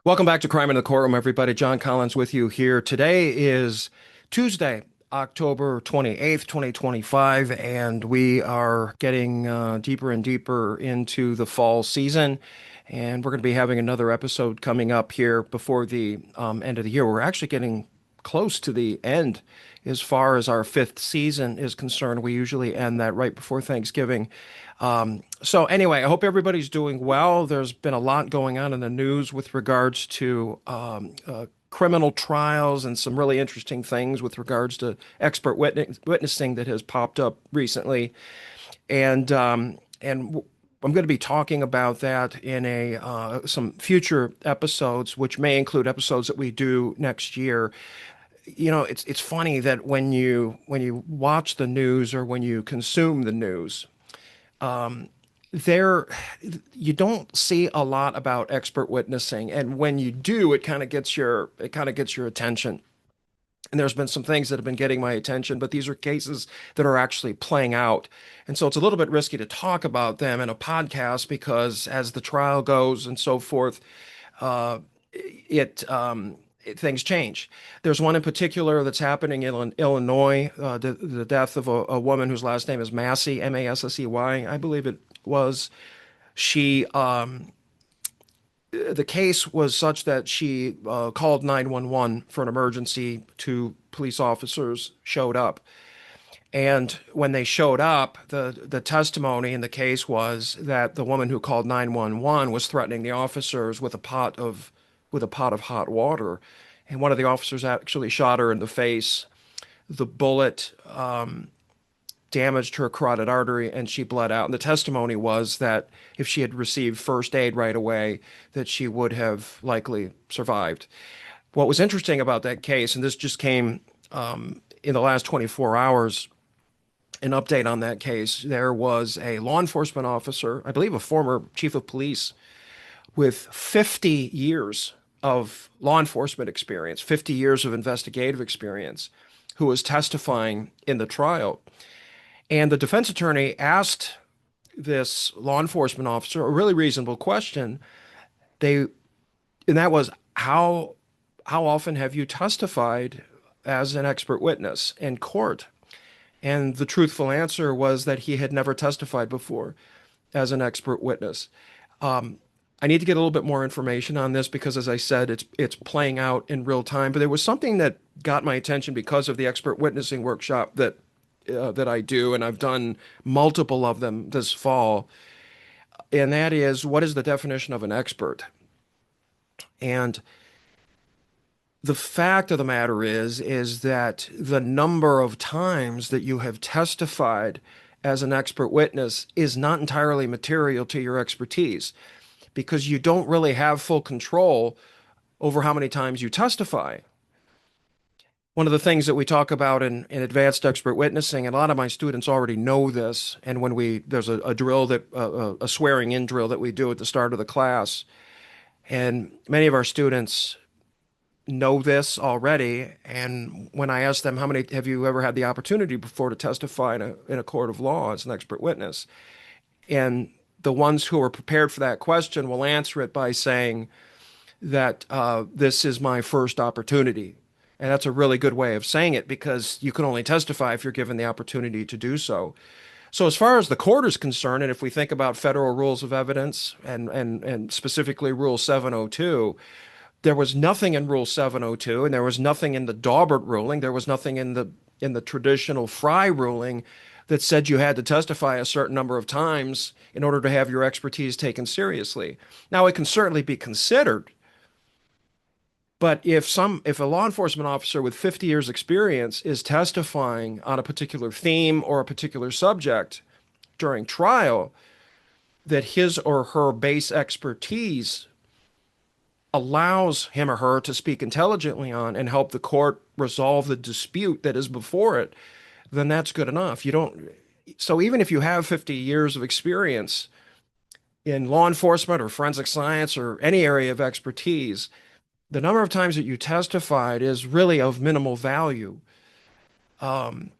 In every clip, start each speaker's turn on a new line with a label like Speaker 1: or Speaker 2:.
Speaker 1: Welcome back to Crime in the Courtroom, everybody. John Collins with you here. Today is Tuesday, October 28th, 2025, and we are getting deeper and deeper into the fall season. And we're going to be having another episode coming up here before the end of the year. We're actually getting close to the end as far as our fifth season is concerned. We usually end that right before Thanksgiving. So anyway, I hope everybody's doing well. There's been a lot going on in the news with regards to criminal trials and some really interesting things with regards to expert witnessing that has popped up recently. And I'm going to be talking about that in a some future episodes, which may include episodes that we do next year. It's funny that when you watch the news or when you consume the news, there you don't see a lot about expert witnessing, and when you do, it kind of gets your attention. And there's been some things that have been getting my attention, but these are cases that are actually playing out. And so it's a little bit risky to talk about them in a podcast because as the trial goes and so forth, uh, things change. There's one in particular that's happening in Illinois, the death of a woman whose last name is Massey, Massey, I believe it was. She, the case was such that she called 911 for an emergency. Two police officers showed up. And when they showed up, the testimony in the case was that the woman who called 911 was threatening the officers with a pot of hot water. And one of the officers actually shot her in the face. The bullet damaged her carotid artery and she bled out. And the testimony was that if she had received first aid right away, that she would have likely survived. What was interesting about that case, and this just came in the last 24 hours, an update on that case, there was a law enforcement officer, I believe a former chief of police, with 50 years of law enforcement experience, 50 years of investigative experience, who was testifying in the trial. And the defense attorney asked this law enforcement officer a really reasonable question. They, and that was, how often have you testified as an expert witness in court? And the truthful answer was that he had never testified before as an expert witness. I need to get a little bit more information on this because, as I said, it's playing out in real time. But there was something that got my attention because of the expert witnessing workshop that I do, and I've done multiple of them this fall. And that is, what is the definition of an expert? And the fact of the matter is that the number of times that you have testified as an expert witness is not entirely material to your expertise because you don't really have full control over how many times you testify. One of the things that we talk about in advanced expert witnessing, and a lot of my students already know this, and there's a drill a swearing in drill that we do at the start of the class, and many of our students know this already. And when I ask them, how many have you ever had the opportunity before to testify in a court of law as an expert witness? And the ones who are prepared for that question will answer it by saying that this is my first opportunity. And that's a really good way of saying it because you can only testify if you're given the opportunity to do so. So as far as the court is concerned, and if we think about federal rules of evidence and specifically Rule 702, there was nothing in Rule 702, and there was nothing in the Daubert ruling. There was nothing in the traditional Fry ruling that said you had to testify a certain number of times in order to have your expertise taken seriously. Now, it can certainly be considered, but if a law enforcement officer with 50 years experience is testifying on a particular theme or a particular subject during trial, that his or her base expertise allows him or her to speak intelligently on and help the court resolve the dispute that is before it, then that's good enough. So even if you have 50 years of experience in law enforcement or forensic science or any area of expertise, the number of times that you testified is really of minimal value um,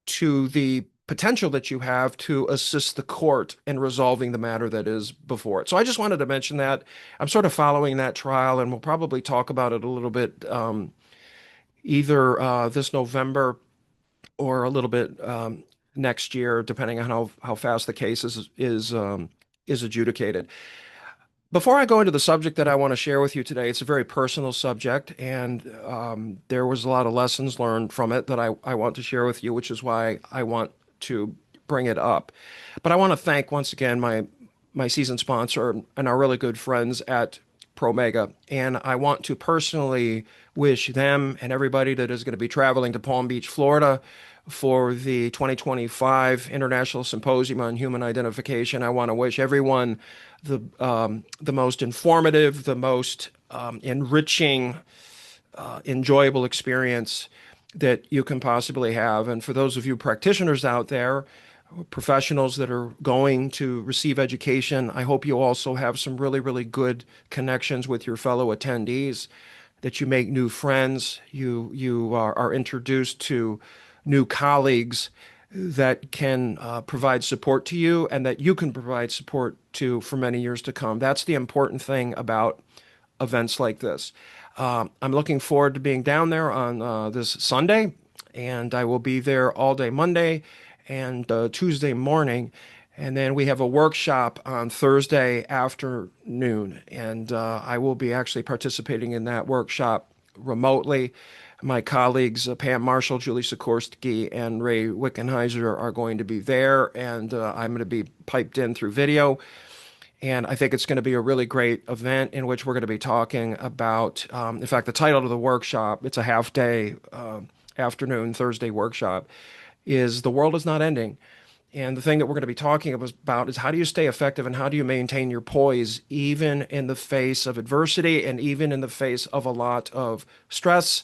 Speaker 1: to the potential that you have to assist the court in resolving the matter that is before it. So I just wanted to mention that. I'm sort of following that trial, and we'll probably talk about it a little bit either this November or a little bit next year, depending on how fast the case is adjudicated. Before I go into the subject that I want to share with you today, it's a very personal subject, and there was a lot of lessons learned from it that I want to share with you, which is why I want to bring it up. But I want to thank once again my season sponsor and our really good friends at Promega, and I want to personally wish them and everybody that is going to be traveling to Palm Beach, Florida, for the 2025 International Symposium on Human Identification. I want to wish everyone the most informative, the most enriching, enjoyable experience that you can possibly have. And for those of you practitioners out there, professionals that are going to receive education, I hope you also have some really, really good connections with your fellow attendees, that you make new friends, you are introduced to new colleagues that can provide support to you and that you can provide support to for many years to come. That's the important thing about events like this. I'm looking forward to being down there on this Sunday, and I will be there all day Monday and Tuesday morning. And then we have a workshop on Thursday afternoon, and I will be actually participating in that workshop remotely. My colleagues, Pam Marshall, Julie Sikorsky, and Ray Wickenheiser are going to be there, and I'm going to be piped in through video. And I think it's going to be a really great event in which we're going to be talking about, in fact, the title of the workshop, it's a half day afternoon, Thursday workshop, is The World is Not Ending. And the thing that we're going to be talking about is how do you stay effective and how do you maintain your poise even in the face of adversity and even in the face of a lot of stress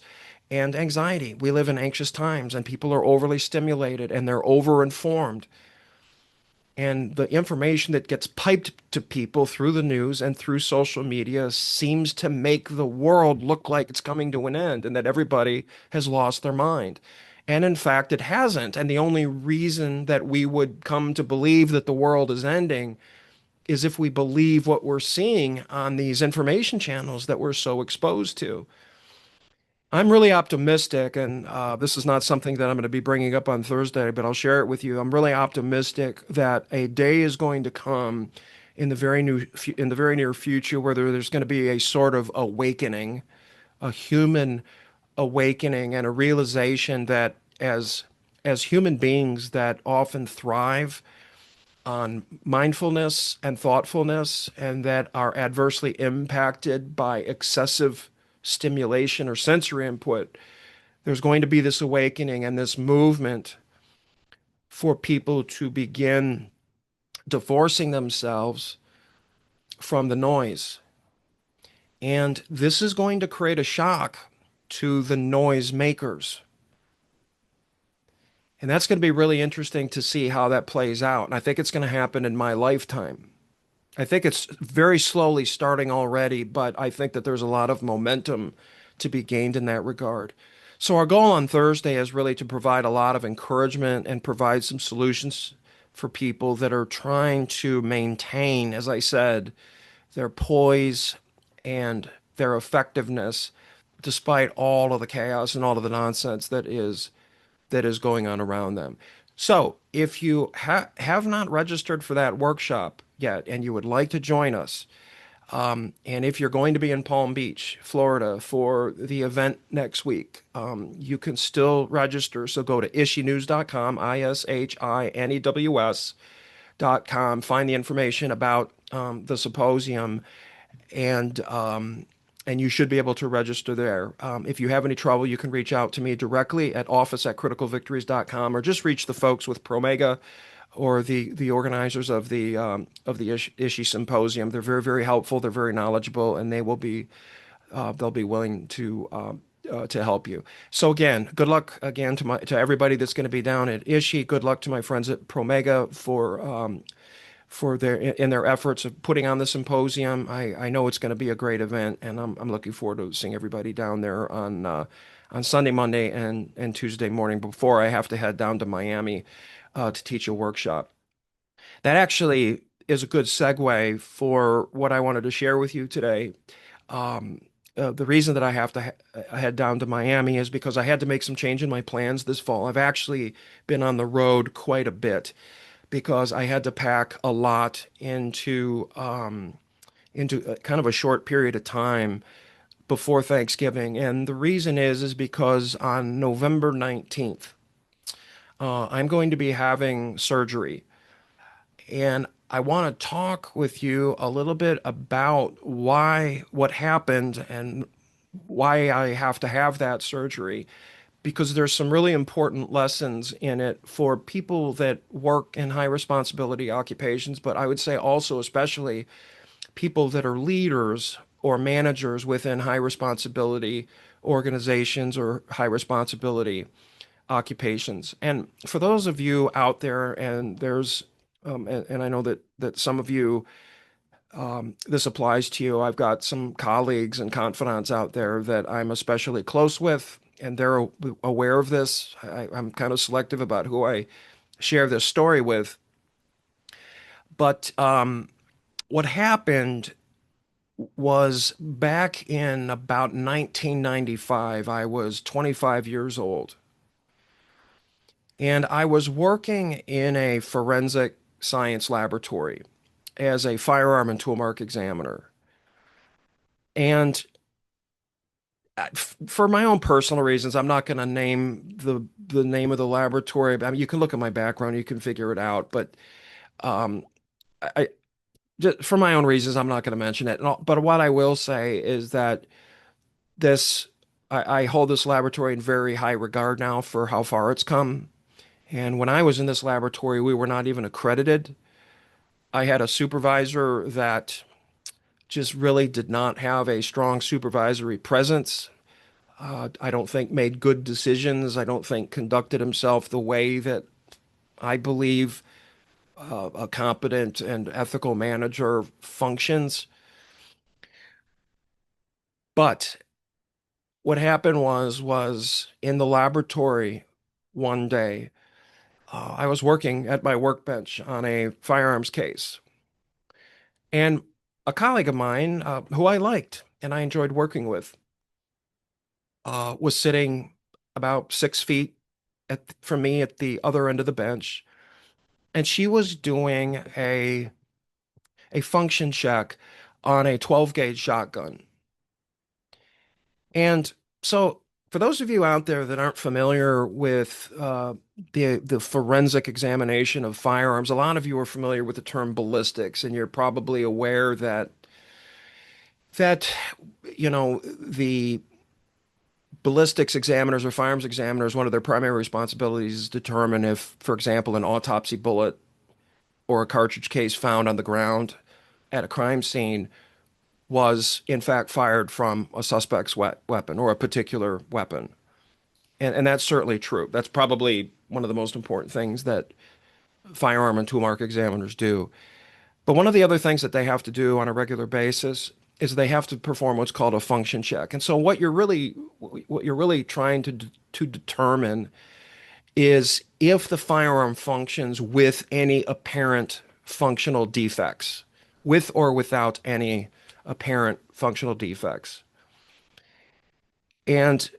Speaker 1: and anxiety. We live in anxious times and people are overly stimulated and they're over-informed. And the information that gets piped to people through the news and through social media seems to make the world look like it's coming to an end and that everybody has lost their mind. And in fact, it hasn't. And the only reason that we would come to believe that the world is ending is if we believe what we're seeing on these information channels that we're so exposed to. I'm really optimistic, and this is not something that I'm going to be bringing up on Thursday, but I'll share it with you. I'm really optimistic that a day is going to come in the very near future where there's going to be a sort of awakening, a human awakening, and a realization that as human beings that often thrive on mindfulness and thoughtfulness and that are adversely impacted by excessive stimulation or sensory input, there's going to be this awakening and this movement for people to begin divorcing themselves from the noise. And this is going to create a shock to the noise makers. And that's going to be really interesting to see how that plays out. And I think it's going to happen in my lifetime. I think it's very slowly starting already, but I think that there's a lot of momentum to be gained in that regard. So our goal on Thursday is really to provide a lot of encouragement and provide some solutions for people that are trying to maintain, as I said, their poise and their effectiveness despite all of the chaos and all of the nonsense that is going on around them. So if you have not registered for that workshop yet and you would like to join us, and if you're going to be in Palm Beach, Florida for the event next week, you can still register. So go to ishnews.com, ISHINEWS.com, find the information about the symposium, and you should be able to register there. If you have any trouble, you can reach out to me directly at office@criticalvictories.com or just reach the folks with Promega or the organizers of the ISHI Symposium. They're very, very helpful. They're very knowledgeable, and they'll be willing to help you. So again, good luck again to everybody that's going to be down at ISHI. Good luck to my friends at Promega for their efforts of putting on the symposium. I know it's going to be a great event, and I'm looking forward to seeing everybody down there on Sunday, Monday, and Tuesday morning before I have to head down to Miami to teach a workshop. That actually is a good segue for what I wanted to share with you today. Um, the reason that I have to head down to Miami is because I had to make some change in my plans this fall. I've actually been on the road quite a bit because I had to pack a lot into kind of a short period of time before Thanksgiving. And the reason is because on November 19th, I'm going to be having surgery. And I want to talk with you a little bit about what happened, and why I have to have that surgery, because there's some really important lessons in it for people that work in high responsibility occupations, but I would say also, especially people that are leaders or managers within high responsibility organizations or high responsibility occupations. And for those of you out there, and and I know that some of you, this applies to you. I've got some colleagues and confidants out there that I'm especially close with, and they're aware of this. I'm kind of selective about who I share this story with. But what happened was back in about 1995. I was 25 years old, and I was working in a forensic science laboratory as a firearm and tool mark examiner. And for my own personal reasons, I'm not going to name the name of the laboratory. I mean, you can look at my background, you can figure it out. But um, I just for my own reasons, I'm not going to mention it. But what I will say is that this I hold this laboratory in very high regard now for how far it's come. And when I was in this laboratory, we were not even accredited. I had a supervisor that just really did not have a strong supervisory presence. I don't think made good decisions. I don't think conducted himself the way that I believe a competent and ethical manager functions. But what happened was in the laboratory one day, I was working at my workbench on a firearms case, and a colleague of mine, who I liked and I enjoyed working with, was sitting about 6 feet from me at the other end of the bench, and she was doing a function check on a 12 gauge shotgun. And so, for those of you out there that aren't familiar with the forensic examination of firearms, a lot of you are familiar with the term ballistics, and you're probably aware that the ballistics examiners or firearms examiners, one of their primary responsibilities is to determine if, for example, an autopsy bullet or a cartridge case found on the ground at a crime scene was in fact fired from a suspect's weapon or a particular weapon. And that's certainly true. That's probably one of the most important things that firearm and tool mark examiners do. But one of the other things that they have to do on a regular basis is they have to perform what's called a function check. And so what you're really trying to determine is if the firearm functions with any apparent functional defects, with or without any apparent functional defects. And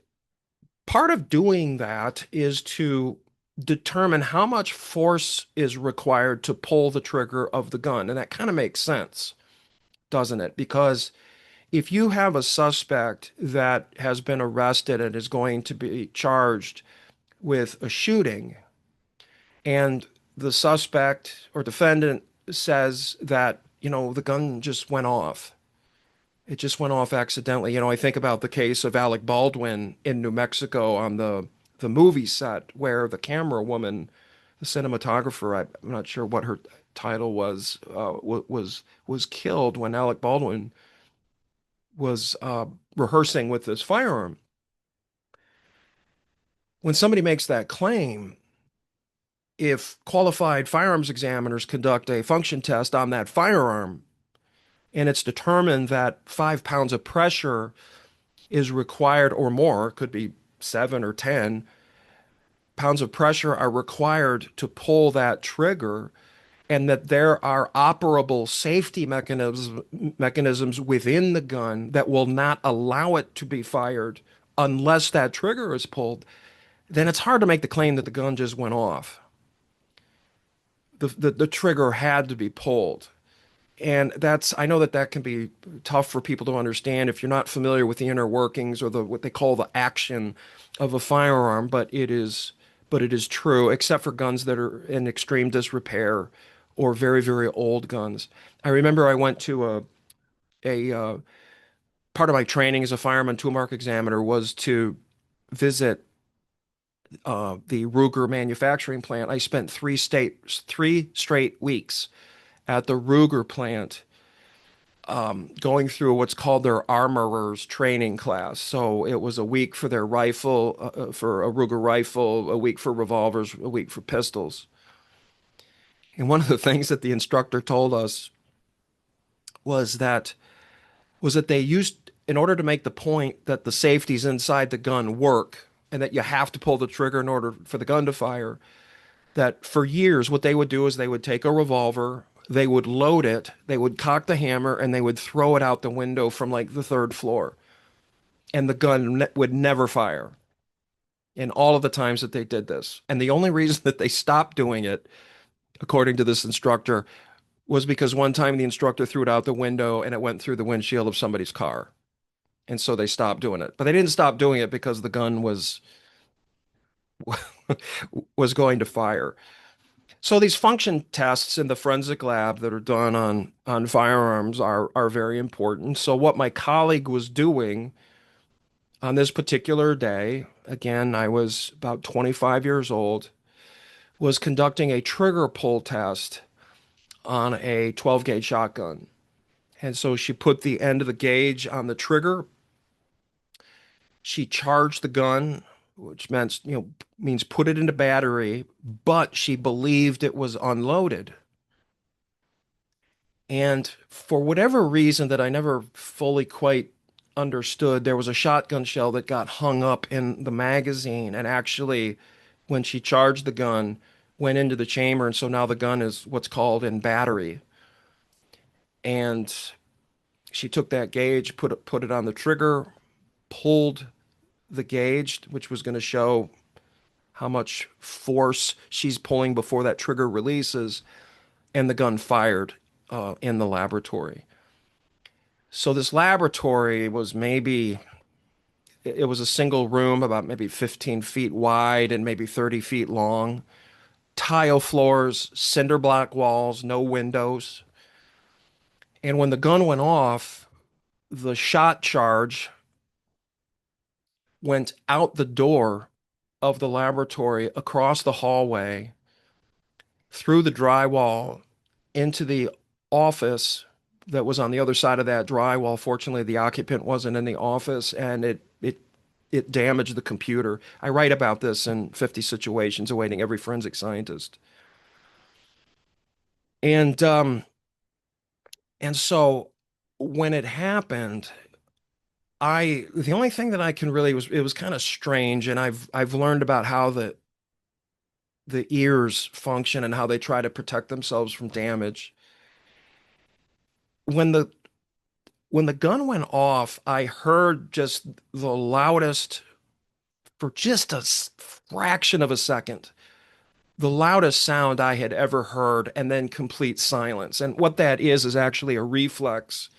Speaker 1: part of doing that is to determine how much force is required to pull the trigger of the gun. And that kind of makes sense, doesn't it? Because if you have a suspect that has been arrested and is going to be charged with a shooting, and the suspect or defendant says that, the gun just went off. It just went off accidentally. I think about the case of Alec Baldwin in New Mexico on the movie set where the camera woman, the cinematographer, I'm not sure what her title was, was killed when Alec Baldwin was rehearsing with this firearm. When somebody makes that claim, if qualified firearms examiners conduct a function test on that firearm and it's determined that 5 pounds of pressure is required or more, it could be 7 or 10, pounds of pressure are required to pull that trigger, and that there are operable safety mechanisms within the gun that will not allow it to be fired unless that trigger is pulled, then it's hard to make the claim that the gun just went off. The trigger had to be pulled. And I know that that can be tough for people to understand if you're not familiar with the inner workings or what they call the action of a firearm, but it is true, except for guns that are in extreme disrepair or very, very old guns. I remember I went to a part of my training as a fireman tool mark examiner was to visit the Ruger manufacturing plant. I spent 3 straight weeks at the Ruger plant, going through what's called their armorer's training class. So it was a week for their rifle, for a Ruger rifle, a week for revolvers, a week for pistols. And one of the things that the instructor told us was that they used, in order to make the point that the safeties inside the gun work and that you have to pull the trigger in order for the gun to fire, that for years what they would do is they would take a revolver, they would load it, they would cock the hammer, and they would throw it out the window from like the third floor. And the gun would never fire in all of the times that they did this. And the only reason that they stopped doing it, according to this instructor, was because one time the instructor threw it out the window and it went through the windshield of somebody's car. And so they stopped doing it. But they didn't stop doing it because the gun was was going to fire. So these function tests in the forensic lab that are done on firearms are very important. So what my colleague was doing on this particular day, again, I was about 25 years old, was conducting a trigger pull test on a 12 gauge shotgun. And so she put the end of the gauge on the trigger. She charged the gun, which means put it into battery, but she believed it was unloaded. And for whatever reason that I never fully quite understood, there was a shotgun shell that got hung up in the magazine, and actually, when she charged the gun, went into the chamber, and so now the gun is what's called in battery. And she took that gauge, put it on the trigger, pulled the gauge, which was going to show how much force she's pulling before that trigger releases, and the gun fired in the laboratory. So this laboratory was it was a single room about maybe 15 feet wide and maybe 30 feet long, tile floors, cinder block walls, no windows. And when the gun went off, the shot charge went out the door of the laboratory, across the hallway, through the drywall, into the office that was on the other side of that drywall. Fortunately, the occupant wasn't in the office, and it damaged the computer. I write about this in 50 Situations Awaiting Every Forensic Scientist. And so when it happened, the only thing that I can really it was kind of strange, and I've learned about how the ears function and how they try to protect themselves from damage. When the gun went off, I heard just the loudest, for just a fraction of a second, the loudest sound I had ever heard, and then complete silence. And what that is actually a reflex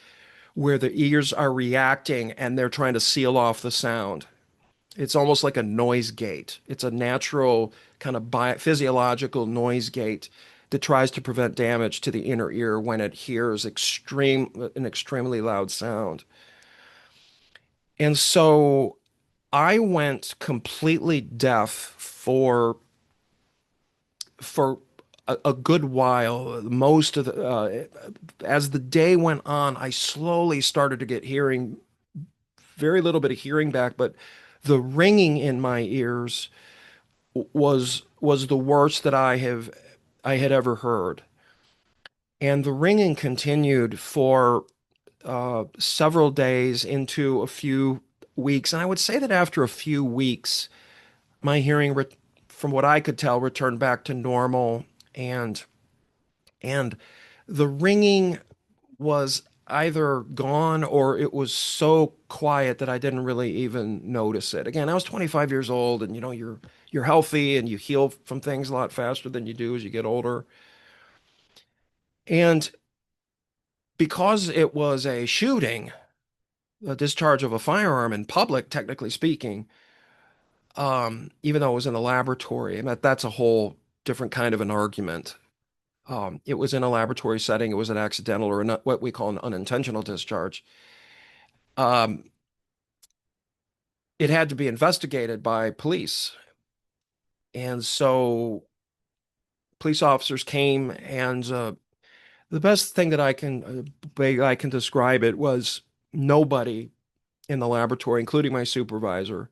Speaker 1: where the ears are reacting and they're trying to seal off the sound. It's almost like a noise gate. It's a natural kind of physiological noise gate that tries to prevent damage to the inner ear when it hears an extremely loud sound. And so I went completely deaf for a good while. Most of as the day went on, I slowly started to get hearing, very little bit of hearing back, but the ringing in my ears was the worst that I had ever heard. And the ringing continued for several days into a few weeks. And I would say that after a few weeks, my hearing from what I could tell, returned back to normal, and and the ringing was either gone or it was so quiet that I didn't really even notice it. Again, I was 25 years old, and you're healthy and you heal from things a lot faster than you do as you get older. And because it was a shooting, a discharge of a firearm in public, technically speaking, even though it was in a laboratory, and that's a whole different kind of an argument. It was in a laboratory setting. It was an accidental or what we call an unintentional discharge. Um, it had to be investigated by police. And so police officers came, and the best thing that way I can describe it was nobody in the laboratory, including my supervisor,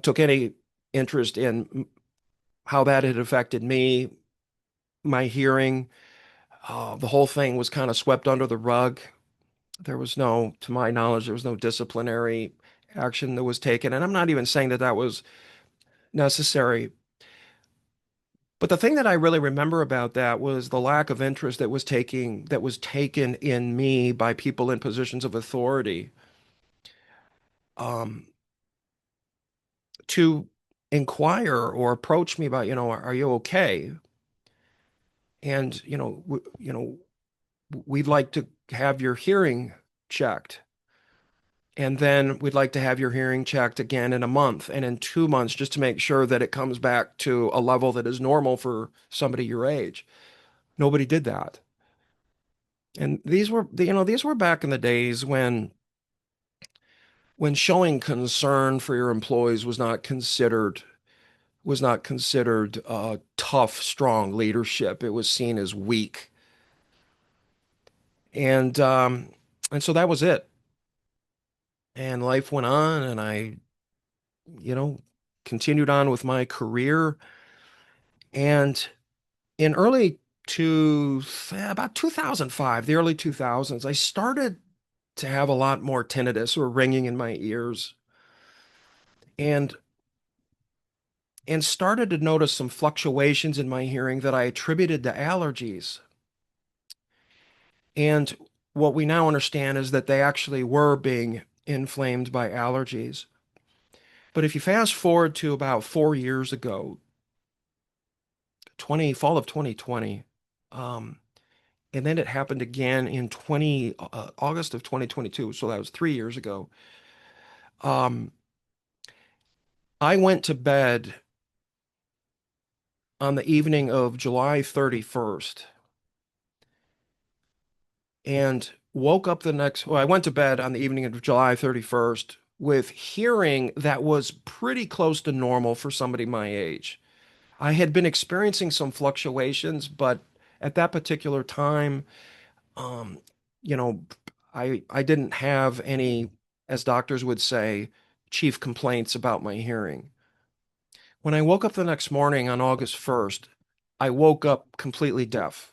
Speaker 1: took any interest in how that had affected me, my hearing. The whole thing was kind of swept under the rug. There was no, to my knowledge, there was no disciplinary action that was taken. And I'm not even saying that that was necessary. But the thing that I really remember about that was the lack of interest that was taken in me by people in positions of authority, um, to inquire or approach me about, are you okay? And, we'd like to have your hearing checked. And then we'd like to have your hearing checked again in a month and in 2 months, just to make sure that it comes back to a level that is normal for somebody your age. Nobody did that. And these were back in the days when showing concern for your employees was not considered tough, strong leadership. It was seen as weak. And and so that was it. And life went on, and I, you know, continued on with my career. And in about 2005, the early 2000s, I started to have a lot more tinnitus or ringing in my ears, and started to notice some fluctuations in my hearing that I attributed to allergies. And what we now understand is that they actually were being inflamed by allergies. But if you fast forward to about 4 years ago, fall of 2020, um, and then it happened again in August of 2022, so that was 3 years ago. Um, I went to bed on the evening of July 31st and I went to bed on the evening of July 31st with hearing that was pretty close to normal for somebody my age. I had been experiencing some fluctuations, but at that particular time, um, you know, I didn't have any, as doctors would say, chief complaints about my hearing. When I woke up the next morning on August 1st, I woke up completely deaf.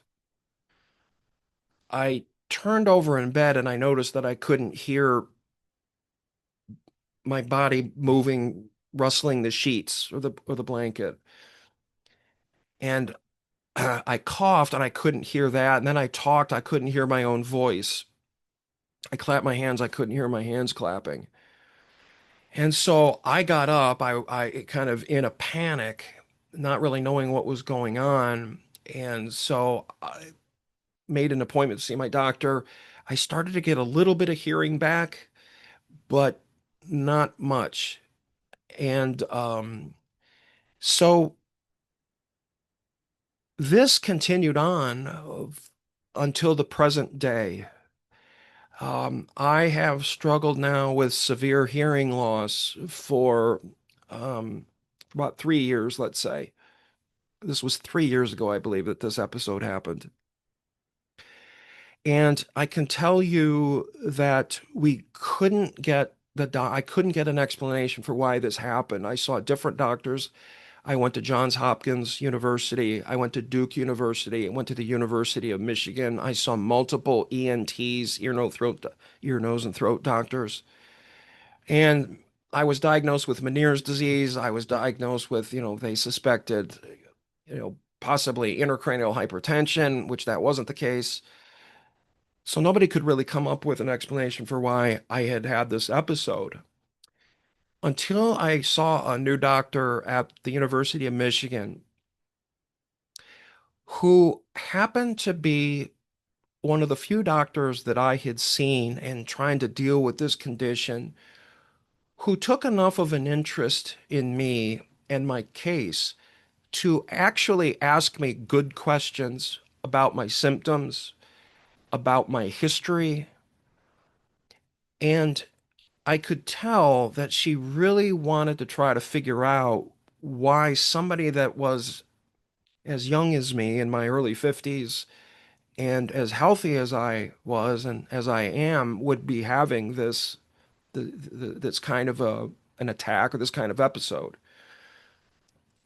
Speaker 1: I turned over in bed and I noticed that I couldn't hear my body moving, rustling the sheets or the blanket. And I coughed and I couldn't hear that. And then I talked, I couldn't hear my own voice. I clapped my hands, I couldn't hear my hands clapping. And so I got up, I kind of in a panic, not really knowing what was going on. And so I made an appointment to see my doctor. I started to get a little bit of hearing back, but not much. And so this continued on until the present day. I have struggled now with severe hearing loss um, for about 3 years, let's say. This was 3 years ago, I believe, that this episode happened. And I can tell you that I couldn't get an explanation for why this happened. I saw different doctors. I went to Johns Hopkins University. I went to Duke University. I went to the University of Michigan. I saw multiple ENTs, ear, nose, and throat doctors. And I was diagnosed with Meniere's disease. I was diagnosed with, they suspected, possibly intracranial hypertension, which that wasn't the case. So nobody could really come up with an explanation for why I had had this episode until I saw a new doctor at the University of Michigan who happened to be one of the few doctors that I had seen in trying to deal with this condition who took enough of an interest in me and my case to actually ask me good questions about my symptoms, about my history, and I could tell that she really wanted to try to figure out why somebody that was as young as me in my early 50s and as healthy as I was and as I am would be having this kind of an attack or this kind of episode.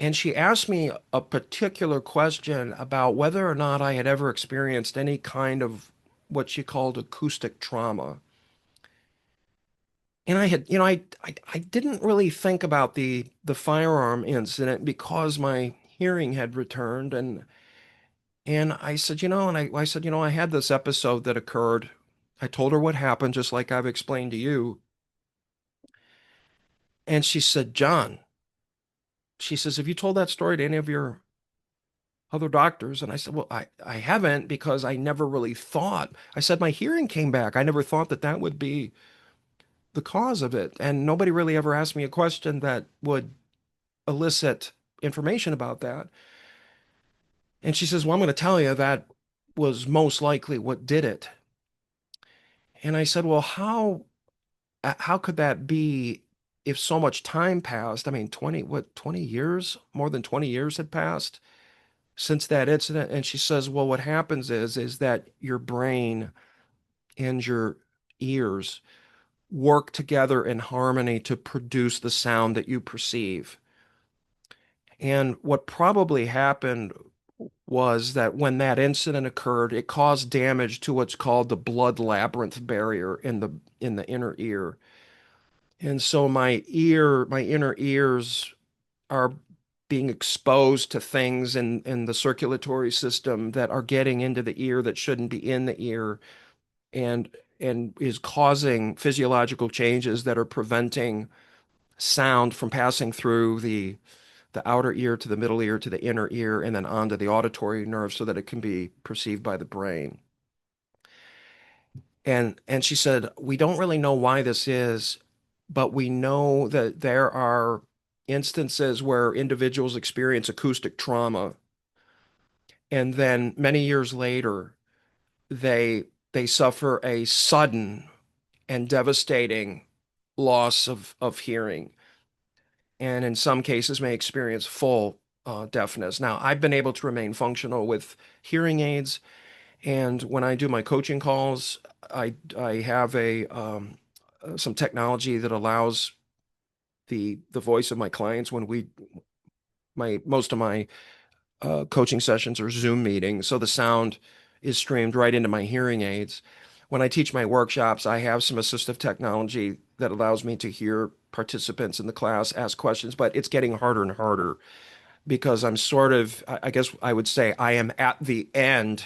Speaker 1: And she asked me a particular question about whether or not I had ever experienced any kind of what she called acoustic trauma. And I had, I didn't really think about the firearm incident because my hearing had returned, and I said, I said, I had this episode that occurred. I told her what happened, just like I've explained to you. And she said, John, she says, have you told that story to any of your other doctors? And I said, well, I haven't because I never really thought. I said, my hearing came back. I never thought that that would be the cause of it. And nobody really ever asked me a question that would elicit information about that. And she says, well, I'm going to tell you that was most likely what did it. And I said, well, how could that be if so much time passed? I mean, 20 years, more than 20 years had passed since that incident. And she says, well, what happens is that your brain and your ears work together in harmony to produce the sound that you perceive. And what probably happened was that when that incident occurred, it caused damage to what's called the blood labyrinth barrier in the inner ear. And so my inner ears are being exposed to things in the circulatory system that are getting into the ear that shouldn't be in the ear and and is causing physiological changes that are preventing sound from passing through the outer ear to the middle ear to the inner ear and then onto the auditory nerve so that it can be perceived by the brain. And she said, we don't really know why this is, but we know that there are instances where individuals experience acoustic trauma, and then many years later, they they suffer a sudden and devastating loss of hearing, and in some cases may experience full deafness. Now, I've been able to remain functional with hearing aids, and when I do my coaching calls, I have a some technology that allows the voice of my clients when we my most of my coaching sessions are Zoom meetings, so the sound is streamed right into my hearing aids. When I teach my workshops, I have some assistive technology that allows me to hear participants in the class ask questions, but it's getting harder and harder because I'm sort of, I guess I would say, I am at the end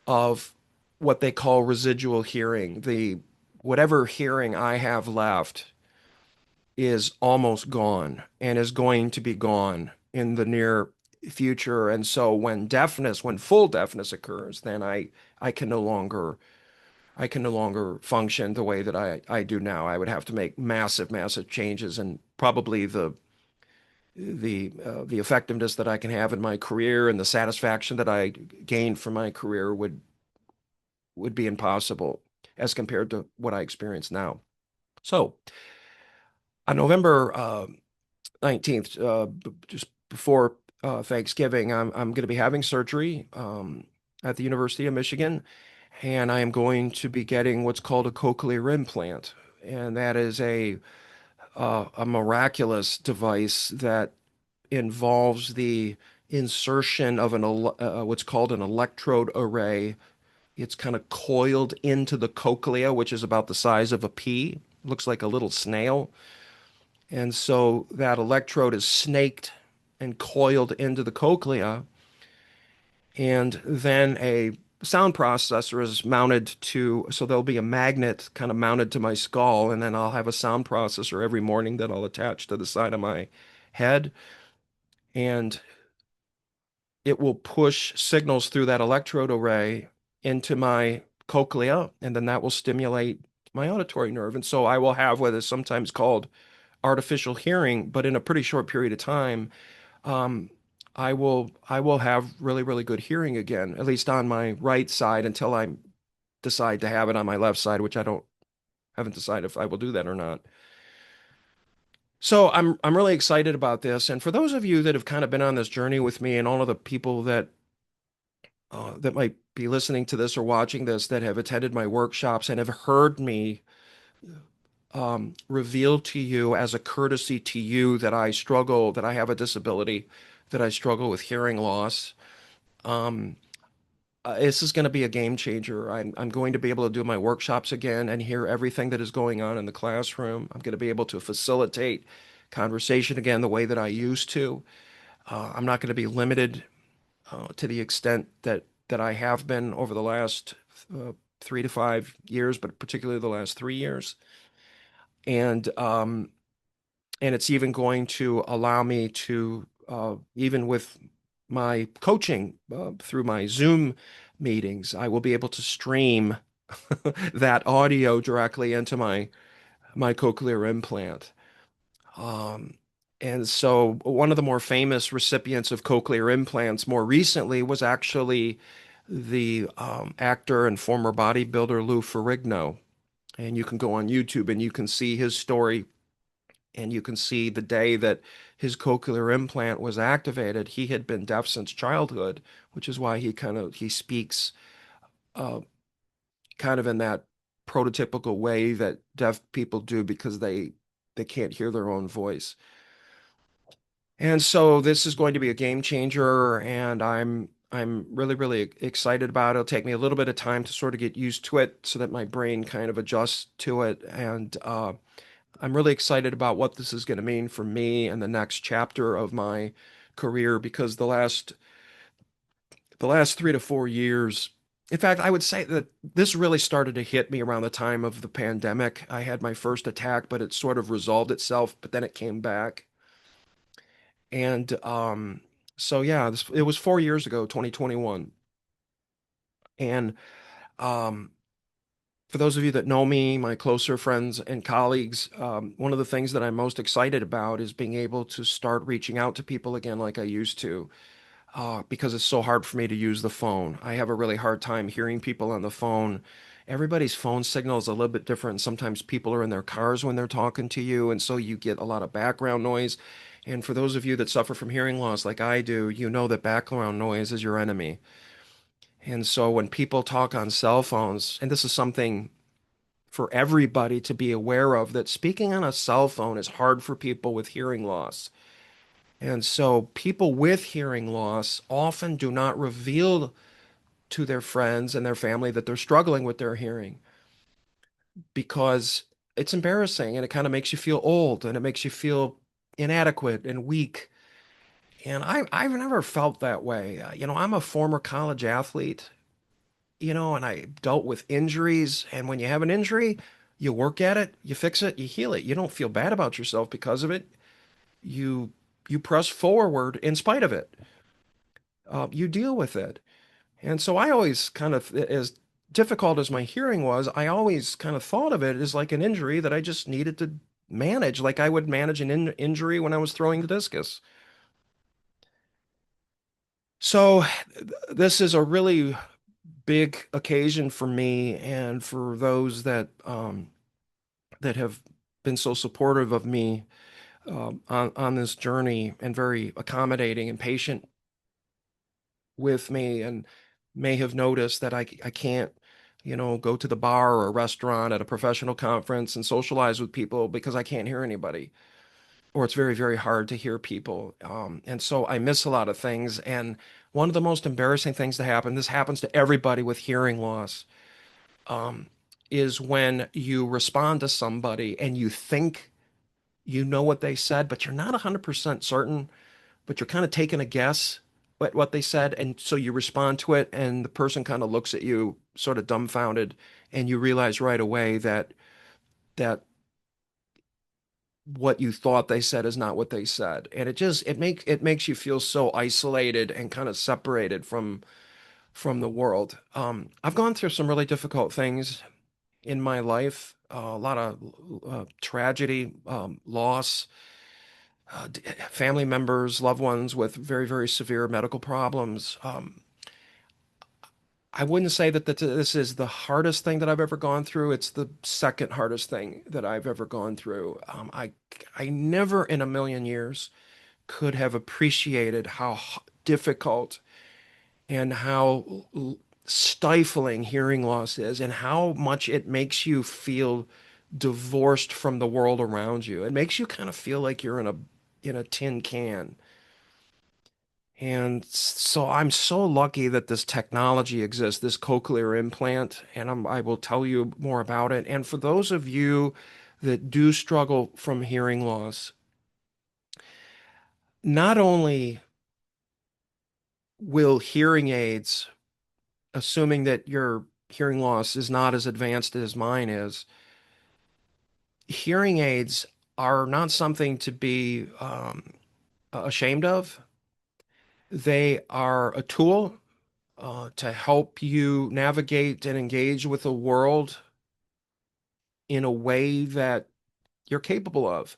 Speaker 1: of what they call residual hearing. The whatever hearing I have left is almost gone and is going to be gone in the near future. And so when full deafness occurs, then I can no longer function the way that I do now. I would have to make massive changes, and probably the effectiveness that I can have in my career and the satisfaction that I gained from my career would be impossible as compared to what I experience now. So on November 19th, just before Thanksgiving, I'm going to be having surgery at the University of Michigan, and I am going to be getting what's called a cochlear implant, and that is a miraculous device that involves the insertion of what's called an electrode array. It's kind of coiled into the cochlea, which is about the size of a pea. looks like a little snail. And so that electrode is snaked and coiled into the cochlea, and then a sound processor is mounted to, so there'll be a magnet kind of mounted to my skull, and then I'll have a sound processor every morning that I'll attach to the side of my head, and it will push signals through that electrode array into my cochlea, and then that will stimulate my auditory nerve. And so I will have what is sometimes called artificial hearing, but in a pretty short period of time, um, I will have really, really good hearing again, at least on my right side until I decide to have it on my left side, which I don't haven't decided if I will do that or not. So I'm really excited about this. And for those of you that have kind of been on this journey with me, and all of the people that might be listening to this or watching this that have attended my workshops and have heard me reveal to you as a courtesy to you that I struggle, that I have a disability, that I struggle with hearing loss. Um, this is going to be a game changer. I'm going to be able to do my workshops again and hear everything that is going on in the classroom. I'm going to be able to facilitate conversation again the way that I used to. I'm not going to be limited to the extent that I have been over the last 3 to 5 years, but particularly the last 3 years. And and it's even going to allow me to, even with my coaching through my Zoom meetings, I will be able to stream that audio directly into my cochlear implant. Um, and so one of the more famous recipients of cochlear implants more recently was actually the actor and former bodybuilder Lou Ferrigno. And you can go on YouTube and you can see his story, and you can see the day that his cochlear implant was activated. He had been deaf since childhood, which is why he speaks uh, kind of in that prototypical way that deaf people do, because they can't hear their own voice. And so this is going to be a game changer, and I'm really, really excited about it. It'll take me a little bit of time to sort of get used to it so that my brain kind of adjusts to it. And I'm really excited about what this is going to mean for me and the next chapter of my career, because the last 3 to 4 years, in fact, I would say that this really started to hit me around the time of the pandemic. I had my first attack, but it sort of resolved itself, but then it came back. And so yeah, it was 4 years ago, 2021. And um, for those of you that know me, my closer friends and colleagues, one of the things that I'm most excited about is being able to start reaching out to people again like I used to, because it's so hard for me to use the phone. I have a really hard time hearing people on the phone. Everybody's phone signal is a little bit different. Sometimes people are in their cars when they're talking to you, and so you get a lot of background noise. And for those of you that suffer from hearing loss like I do, you know that background noise is your enemy. And so when people talk on cell phones, and this is something for everybody to be aware of, that speaking on a cell phone is hard for people with hearing loss. And so people with hearing loss often do not reveal to their friends and their family that they're struggling with their hearing, because it's embarrassing and it kind of makes you feel old and it makes you feel inadequate and weak. And I've never felt that way. I'm a former college athlete, and I dealt with injuries. And when you have an injury, you work at it, you fix it, you heal it. You don't feel bad about yourself because of it. You you press forward in spite of it. You deal with it. And so I always kind of, as difficult as my hearing was, I always kind of thought of it as like an injury that I just needed to manage, like I would manage an injury when I was throwing the discus. So this is a really big occasion for me and for those that have been so supportive of me on this journey, and very accommodating and patient with me, and may have noticed that I can't, go to the bar or a restaurant at a professional conference and socialize with people because I can't hear anybody, or it's very, very hard to hear people. And so I miss a lot of things. And one of the most embarrassing things to happen, this happens to everybody with hearing loss. is when you respond to somebody and you think you know what they said, but you're not 100% certain, but you're kind of taking a guess at what they said. And so you respond to it, and the person kind of looks at you sort of dumbfounded, and you realize right away that what you thought they said is not what they said. And it makes you feel so isolated and kind of separated from the world. I've gone through some really difficult things in my life, a lot of tragedy, loss, family members, loved ones with very, very severe medical problems. I wouldn't say that this is the hardest thing that I've ever gone through. It's the second hardest thing that I've ever gone through. I never in a million years could have appreciated how difficult and how stifling hearing loss is, and how much it makes you feel divorced from the world around you. It makes you kind of feel like you're in a tin can. And so I'm so lucky that this technology exists, this cochlear implant, and I will tell you more about it. And for those of you that do struggle from hearing loss, not only will hearing aids, assuming that your hearing loss is not as advanced as mine is, hearing aids are not something to be ashamed of. They are a tool to help you navigate and engage with the world in a way that you're capable of.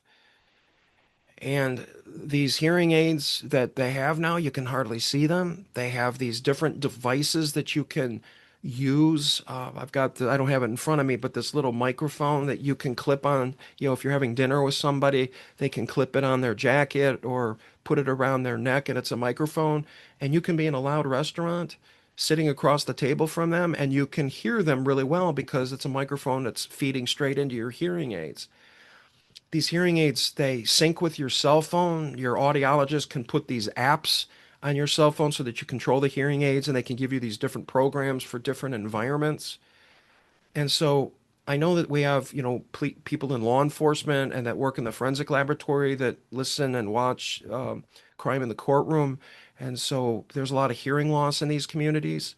Speaker 1: And these hearing aids that they have now, you can hardly see them. They have these different devices that you can use. I don't have it in front of me, but this little microphone that you can clip on, if you're having dinner with somebody, they can clip it on their jacket or put it around their neck, and it's a microphone. And you can be in a loud restaurant sitting across the table from them, and you can hear them really well because it's a microphone that's feeding straight into your hearing aids. These hearing aids, they sync with your cell phone. Your audiologist can put these apps on your cell phone so that you control the hearing aids, and they can give you these different programs for different environments. And so I know that we have, people in law enforcement and that work in the forensic laboratory that listen and watch crime in the courtroom. And so there's a lot of hearing loss in these communities.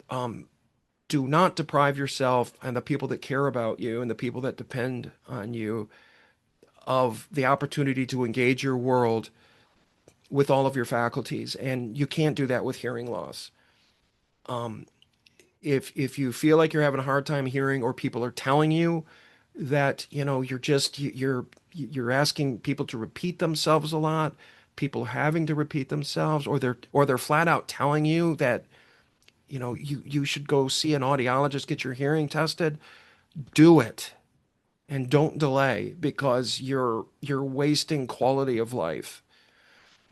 Speaker 1: Do not deprive yourself and the people that care about you and the people that depend on you of the opportunity to engage your world with all of your faculties. And you can't do that with hearing loss. If you feel like you're having a hard time hearing, or people are telling you that, you're asking people to repeat themselves a lot, people having to repeat themselves, or they're flat out telling you that, you should go see an audiologist, get your hearing tested, do it. And don't delay, because you're wasting quality of life.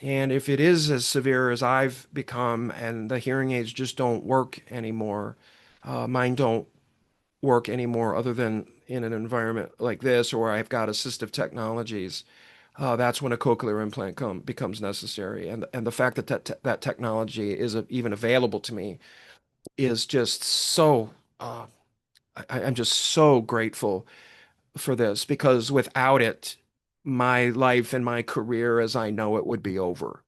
Speaker 1: And if it is as severe as I've become and the hearing aids just don't work anymore, mine don't work anymore other than in an environment like this, or I've got assistive technologies, that's when a cochlear implant becomes necessary. And the fact that that technology is even available to me is just so, I'm just so grateful for this, because without it, my life and my career as I know it would be over.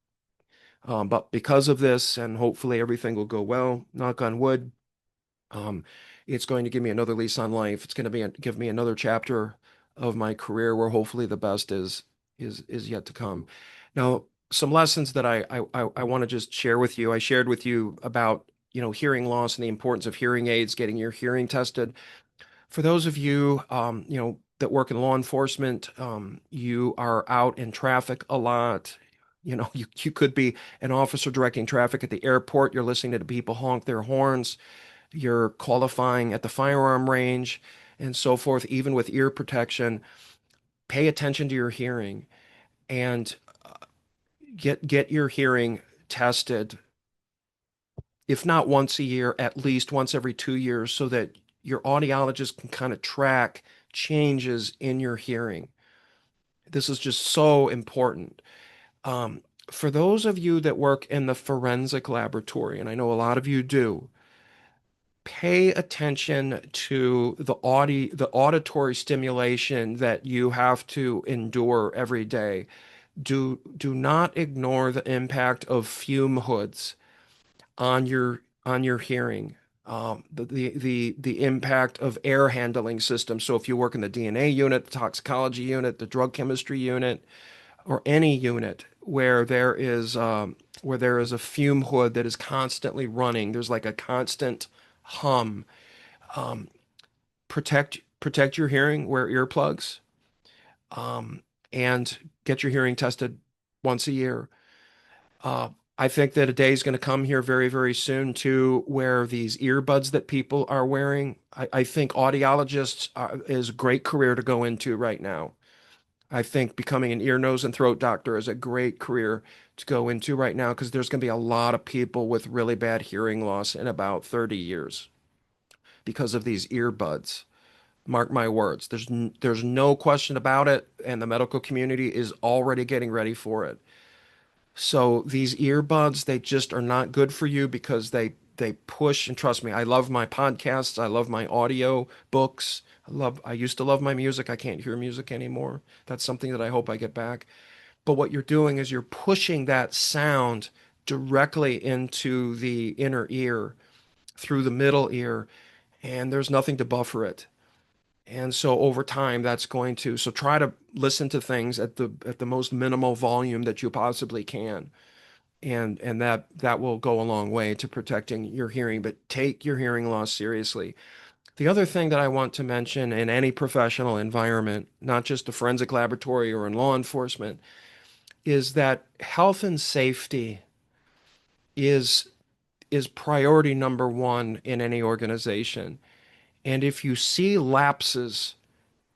Speaker 1: But because of this, and hopefully everything will go well, knock on wood, um, it's going to give me another lease on life. It's going to give me another chapter of my career where hopefully the best is yet to come. Now, some lessons that I want to just share with you. I shared with you about, hearing loss and the importance of hearing aids, getting your hearing tested. For those of you, that work in law enforcement, you are out in traffic a lot. You could be an officer directing traffic at the airport. You're listening to people honk their horns. You're qualifying at the firearm range and so forth, even with ear protection. Pay attention to your hearing, and get your hearing tested, if not once a year, at least once every 2 years, so that your audiologist can kind of track changes in your hearing. This is just so important. Um, for those of you that work in the forensic laboratory, and I know a lot of you do, Pay attention to the auditory stimulation that you have to endure every day. Do not ignore the impact of fume hoods on your hearing. The impact of air handling systems. So if you work in the DNA unit, the toxicology unit, the drug chemistry unit, or any unit where there is a fume hood that is constantly running, there's like a constant hum. Protect your hearing, wear earplugs, and get your hearing tested once a year. Uh, I think that a day is going to come here very, very soon too, where these earbuds that people are wearing, I think audiologists is a great career to go into right now. I think becoming an ear, nose, and throat doctor is a great career to go into right now because there's going to be a lot of people with really bad hearing loss in about 30 years because of these earbuds. Mark my words. There's no question about it, and the medical community is already getting ready for it. So these earbuds, they just are not good for you because they push, and trust me, I love my podcasts, I love my audio books. I used to love my music. I can't hear music anymore. That's something that I hope I get back. But what you're doing is you're pushing that sound directly into the inner ear through the middle ear, and there's nothing to buffer it. And so over time, that's going to, so try to listen to things at the most minimal volume that you possibly can. And that will go a long way to protecting your hearing, but take your hearing loss seriously. The other thing that I want to mention in any professional environment, not just a forensic laboratory or in law enforcement, is that health and safety is is priority number one in any organization. And if you see lapses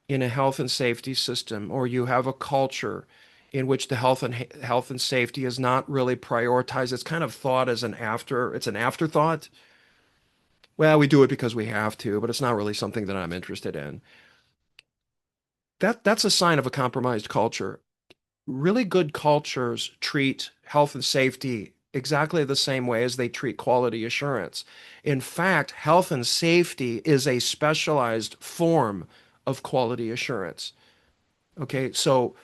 Speaker 1: in a health and safety system, or you have a culture in which the health and safety is not really prioritized, it's kind of thought as it's an afterthought. Well, we do it because we have to, but it's not really something that I'm interested in. That's a sign of a compromised culture. Really good cultures treat health and safety exactly the same way as they treat quality assurance. In fact, health and safety is a specialized form of quality assurance. Okay, so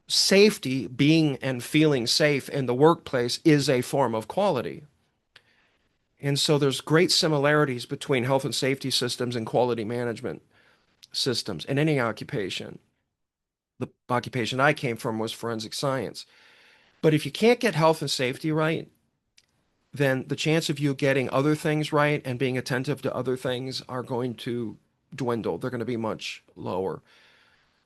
Speaker 1: safety, being and feeling safe in the workplace, is a form of quality. And so there's great similarities between health and safety systems and quality management systems in any occupation. The occupation I came from was forensic science. But if you can't get health and safety right, then the chance of you getting other things right and being attentive to other things are going to dwindle. They're going to be much lower.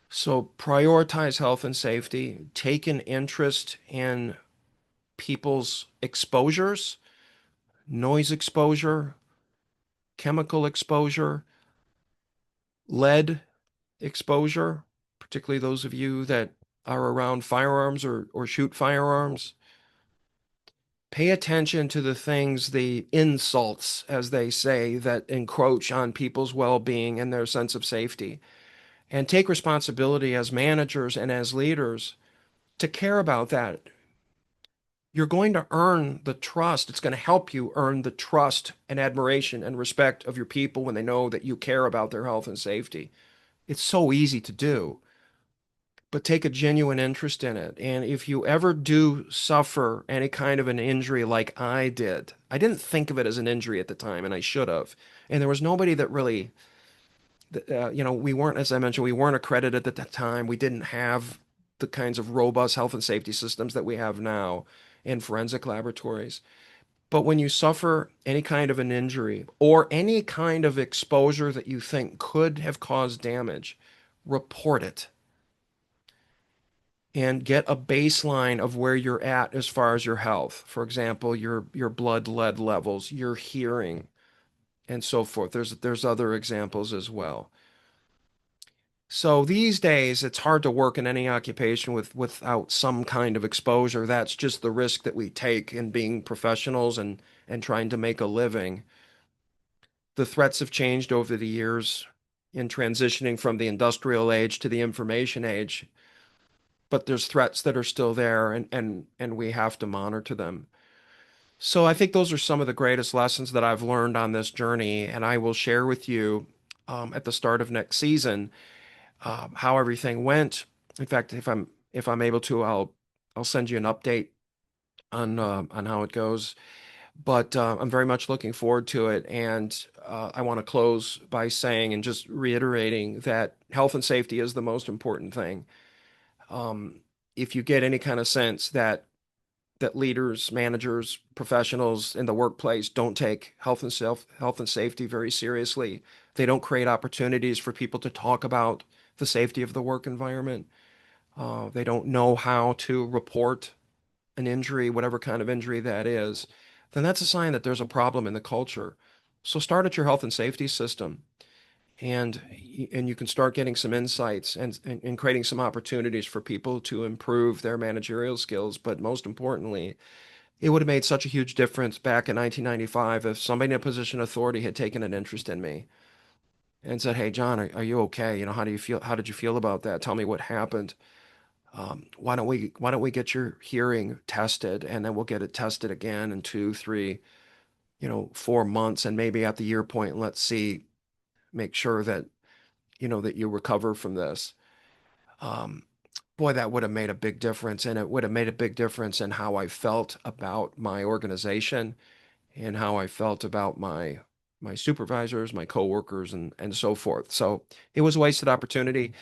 Speaker 1: So prioritize health and safety, take an interest in people's exposures, noise exposure, chemical exposure, lead exposure, particularly those of you that are around firearms or shoot firearms. Pay attention to the things, the insults, as they say, that encroach on people's well-being and their sense of safety. And take responsibility as managers and as leaders to care about that. You're going to earn the trust. It's going to help you earn the trust and admiration and respect of your people when they know that you care about their health and safety. It's so easy to do, but take a genuine interest in it. And if you ever do suffer any kind of an injury like I did, I didn't think of it as an injury at the time, and I should have. And there was nobody that really, we weren't, as I mentioned, we weren't accredited at that time. We didn't have the kinds of robust health and safety systems that we have now in forensic laboratories. But when you suffer any kind of an injury or any kind of exposure that you think could have caused damage, report it and get a baseline of where you're at as far as your health. For example, your blood lead levels, your hearing, and so forth. There's other examples as well. So these days, it's hard to work in any occupation without some kind of exposure. That's just the risk that we take in being professionals and trying to make a living. The threats have changed over the years in transitioning from the industrial age to the information age, but there's threats that are still there and we have to monitor them. So I think those are some of the greatest lessons that I've learned on this journey, and I will share with you at the start of next season how everything went. In fact, if I'm able to, I'll send you an update on how it goes. But I'm very much looking forward to it, and I want to close by saying and just reiterating that health and safety is the most important thing. Um, if you get any kind of sense that leaders, managers, professionals in the workplace don't take health and safety very seriously. They don't create opportunities for people to talk about the safety of the work environment. They don't know how to report an injury, whatever kind of injury that is. Then that's a sign that there's a problem in the culture. So start at your health and safety system, and you can start getting some insights and creating some opportunities for people to improve their managerial skills. But most importantly, it would have made such a huge difference back in 1995 if somebody in a position of authority had taken an interest in me and said, "Hey, John, are you okay? You know, how do you feel? How did you feel about that? Tell me what happened. Why don't we get your hearing tested, and then we'll get it tested again in 2, 3, 4 months, and maybe at the year point, let's see, make sure that that you recover from this." Um, Boy, that would have made a big difference, and it would have made a big difference in how I felt about my organization and how I felt about my supervisors, my coworkers, and so forth. So it was a wasted opportunity,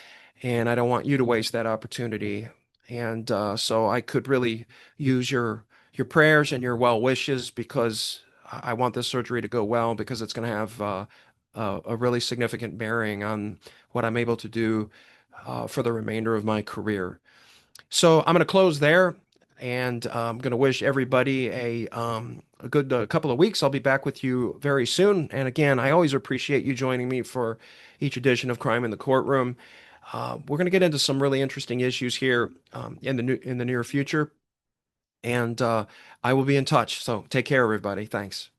Speaker 1: and I don't want you to waste that opportunity. And so I could really use your prayers and your well wishes, because I want this surgery to go well, because it's going to have a really significant bearing on what I'm able to do for the remainder of my career. So I'm going to close there, and I'm going to wish everybody a good couple of weeks. I'll be back with you very soon. And again, I always appreciate you joining me for each edition of Crime in the Courtroom. We're going to get into some really interesting issues here in the near future, and I will be in touch. So take care, everybody. Thanks.